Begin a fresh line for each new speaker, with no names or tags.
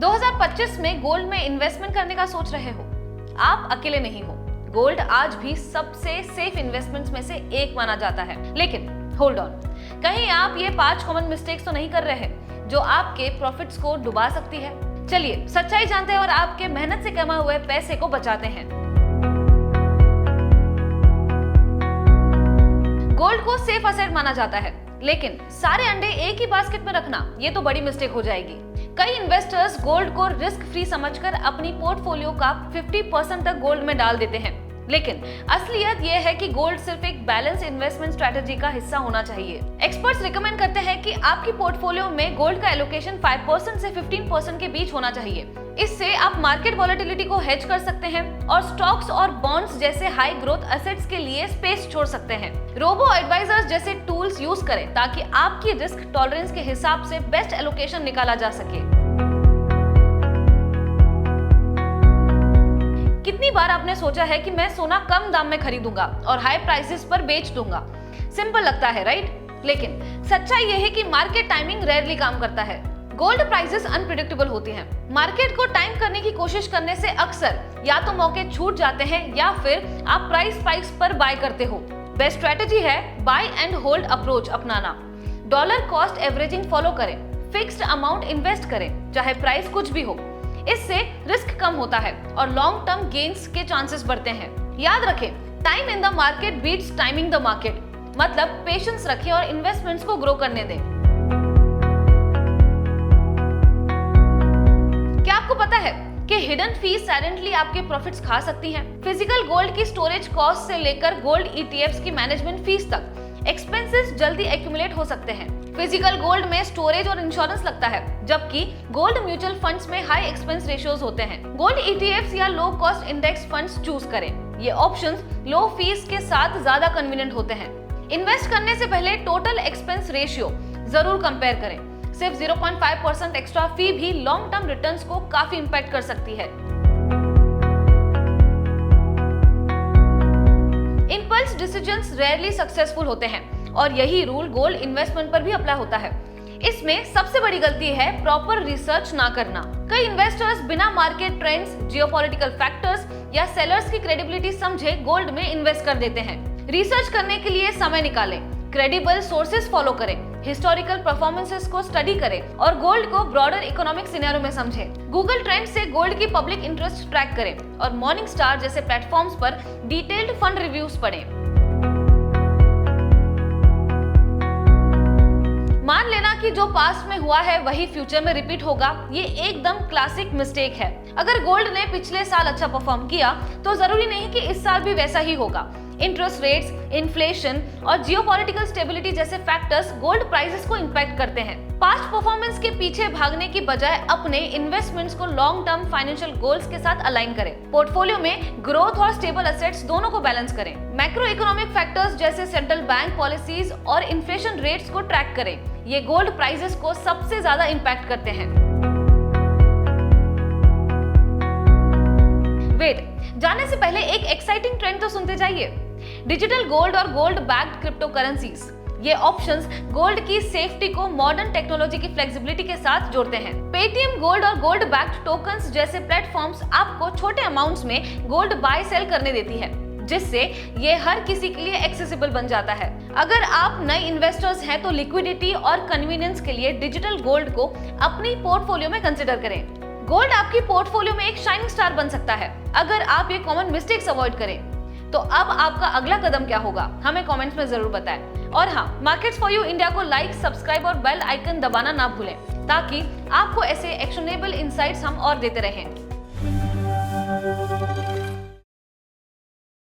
2025 में गोल्ड में इन्वेस्टमेंट करने का सोच रहे हो? आप अकेले नहीं हो। गोल्ड आज भी सबसे सेफ इन्वेस्टमेंट्स में से एक माना जाता है। लेकिन होल्ड ऑन, कहीं आप ये 5 कॉमन मिस्टेक्स तो नहीं कर रहे जो आपके प्रॉफिट्स को डुबा सकती है? चलिए सच्चाई जानते हैं और आपके मेहनत से कमाए हुए पैसे को बचाते हैं। गोल्ड को सेफ असेट माना जाता है, लेकिन सारे अंडे एक ही बास्केट में रखना ये तो बड़ी मिस्टेक हो जाएगी। कई इन्वेस्टर्स गोल्ड को रिस्क फ्री समझकर अपनी पोर्टफोलियो का 50% तक गोल्ड में डाल देते हैं, लेकिन असलियत यह है कि गोल्ड सिर्फ एक बैलेंस इन्वेस्टमेंट स्ट्रेटजी का हिस्सा होना चाहिए। एक्सपर्ट्स रिकमेंड करते हैं कि आपकी पोर्टफोलियो में गोल्ड का एलोकेशन 5% से 15% के बीच होना चाहिए। इससे आप मार्केट वॉलेटिलिटी को हेज कर सकते हैं और स्टॉक्स और बॉन्ड्स जैसे हाई ग्रोथ एसेट्स के लिए स्पेस छोड़ सकते हैं। रोबो एडवाइजर्स जैसे टूल्स यूज करें ताकि आपकी रिस्क टॉलरेंस के हिसाब से बेस्ट एलोकेशन निकाला जा सके। कितनी बार आपने सोचा है कि मैं सोना कम दाम में खरीदूंगा और हाई प्राइसेस पर बेच दूंगा? सिंपल लगता है, राइट? लेकिन सच्चाई यह है कि मार्केट टाइमिंग रेयरली काम करता है। गोल्ड प्राइसेस अनप्रेडिक्टेबल होती हैं। मार्केट को टाइम करने की कोशिश करने से अक्सर या तो मौके छूट जाते हैं या फिर आप प्राइस स्पाइक्स पर बाय करते हो। बेस्ट स्ट्रेटजी है बाय एंड होल्ड अप्रोच अपनाना। डॉलर कॉस्ट एवरेजिंग फॉलो करें, फिक्स्ड अमाउंट इन्वेस्ट करें, चाहे प्राइस कुछ भी हो। इससे रिस्क कम होता है और लॉन्ग टर्म गेन्स के चांसेस बढ़ते हैं। याद रखें, time in the market beats timing the market. मतलब पेशेंस रखें और इन्वेस्टमेंट्स को ग्रो करने दें। क्या आपको पता है कि हिडन फीस साइलेंटली आपके प्रॉफिट्स खा सकती हैं? फिजिकल गोल्ड की स्टोरेज कॉस्ट से लेकर गोल्ड ईटीएफ्स की मैनेजमेंट फीस तक एक्सपेंसेस जल्दी एक्यूमुलेट हो सकते हैं। फिजिकल गोल्ड में स्टोरेज और इंश्योरेंस लगता है, जबकि गोल्ड म्यूचुअल फंड्स में हाई एक्सपेंस रेशियोज होते हैं। गोल्ड ईटीएफ्स या low cost index funds choose करें। ये ऑप्शंस लो फीस के साथ ज्यादा कन्वीनियंट होते हैं। इन्वेस्ट करने से पहले टोटल एक्सपेंस रेशियो जरूर कंपेयर करें। सिर्फ 0.5% एक्स्ट्रा फी भी लॉन्ग टर्म रिटर्न्स को काफी इंपैक्ट कर सकती है। इम्पल्स डिसीजंस रेयरली सक्सेसफुल होते हैं और यही रूल गोल्ड इन्वेस्टमेंट पर भी अप्लाई होता है। इसमें सबसे बड़ी गलती है प्रॉपर रिसर्च ना करना। कई इन्वेस्टर्स बिना मार्केट ट्रेंड्स, जियोपॉलिटिकल फैक्टर्स या सेलर्स की क्रेडिबिलिटी समझे गोल्ड में इन्वेस्ट कर देते हैं। रिसर्च करने के लिए समय निकालें, क्रेडिबल सोर्सेज फॉलो करें, हिस्टोरिकल परफॉर्मेंसेस को स्टडी करें और गोल्ड को ब्रॉडर इकोनॉमिक सिनेरियो में समझें। गूगल ट्रेंड से गोल्ड की पब्लिक इंटरेस्ट ट्रैक करें और मॉर्निंग स्टार जैसे प्लेटफॉर्म्स पर डिटेल्ड फंड रिव्यूज पढ़ें। मान लेना कि जो पास्ट में हुआ है वही फ्यूचर में रिपीट होगा, ये एकदम क्लासिक मिस्टेक है। अगर गोल्ड ने पिछले साल अच्छा परफॉर्म किया तो जरूरी नहीं कि इस साल भी वैसा ही होगा। इंटरेस्ट रेट्स, इन्फ्लेशन और जियोपॉलिटिकल स्टेबिलिटी जैसे फैक्टर्स गोल्ड प्राइसेस को इंपैक्ट करते हैं। पास्ट परफॉर्मेंस के पीछे भागने की बजाय अपने इन्वेस्टमेंट्स को लॉन्ग टर्म फाइनेंशियल गोल्स के साथ अलाइन करें। पोर्टफोलियो में ग्रोथ और स्टेबल एसेट्स दोनों को बैलेंस करें। मैक्रो इकोनॉमिक फैक्टर्स जैसे सेंट्रल बैंक पॉलिसीज और इन्फ्लेशन रेट्स को ट्रैक करें। ये गोल्ड प्राइसेस को सबसे ज्यादा इंपैक्ट करते हैं। वेट, जाने से पहले एक एक्साइटिंग ट्रेंड तो सुनते जाइए। डिजिटल गोल्ड और गोल्ड बैक्ड क्रिप्टो करेंसीज। ये ऑप्शंस गोल्ड की सेफ्टी को मॉडर्न टेक्नोलॉजी की फ्लेक्सिबिलिटी के साथ जोड़ते हैं। पेटीएम गोल्ड और गोल्ड बैक्ड टोकन्स जैसे प्लेटफॉर्म्स आपको छोटे अमाउंट्स में गोल्ड बाय सेल करने देती है, जिससे ये हर किसी के लिए एक्सेसिबल बन जाता है। अगर आप नए इन्वेस्टर्स हैं तो लिक्विडिटी और कन्वीनियंस के लिए डिजिटल गोल्ड को अपनी पोर्टफोलियो में कंसिडर करें। गोल्ड आपकी पोर्टफोलियो में एक शाइनिंग स्टार बन सकता है अगर आप ये कॉमन मिस्टेक्स अवॉइड करें। तो अब आपका अगला कदम क्या होगा, हमें कमेंट्स में जरूर बताएं। और हाँ, मार्केट्स फॉर यू इंडिया को लाइक, सब्सक्राइब और बेल आइकन दबाना ना भूलें ताकि आपको ऐसे एक्शनेबल इनसाइट्स हम और देते रहें।